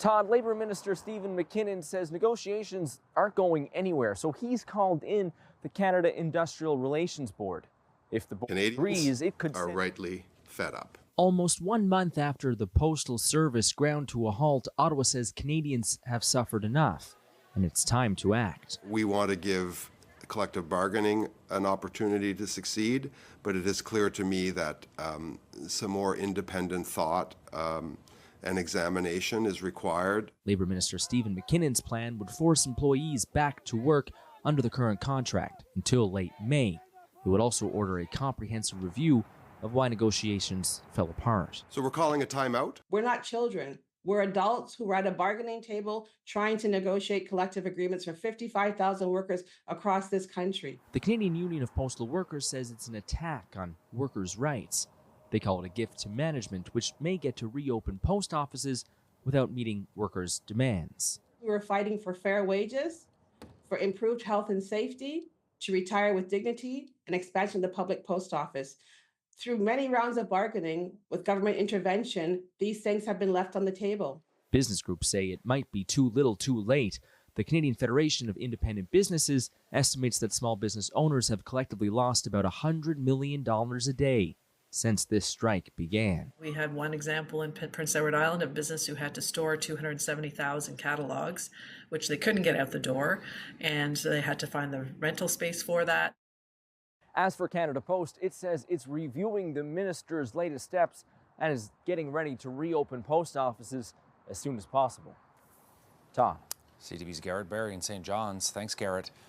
Todd, Labour Minister Stephen McKinnon says negotiations aren't going anywhere, so he's called in the Canada Industrial Relations Board. If the board agrees, it could are rightly fed up. Almost 1 month after the Postal Service ground to a halt, Ottawa says Canadians have suffered enough, and it's time to act. We want to give collective bargaining an opportunity to succeed, but it is clear to me that some more independent thought and examination is required. Labour Minister Stephen McKinnon's plan would force employees back to work under the current contract until late May. It would also order a comprehensive review of why negotiations fell apart. So we're calling a timeout? We're not children. We're adults who are at a bargaining table trying to negotiate collective agreements for 55,000 workers across this country. The Canadian Union of Postal Workers says it's an attack on workers' rights. They call it a gift to management, which may get to reopen post offices without meeting workers' demands. We were fighting for fair wages, for improved health and safety, to retire with dignity, and expansion of the public post office. Through many rounds of bargaining with government intervention, these things have been left on the table. Business groups say it might be too little too late. The Canadian Federation of Independent Businesses estimates that small business owners have collectively lost about $100 million a day since this strike began. We had one example in Prince Edward Island, a business who had to store 270,000 catalogs, which they couldn't get out the door, and so they had to find the rental space for that. As for Canada Post, it says it's reviewing the minister's latest steps and is getting ready to reopen post offices as soon as possible. Todd. CTV's Garrett Barry in St. John's. Thanks, Garrett.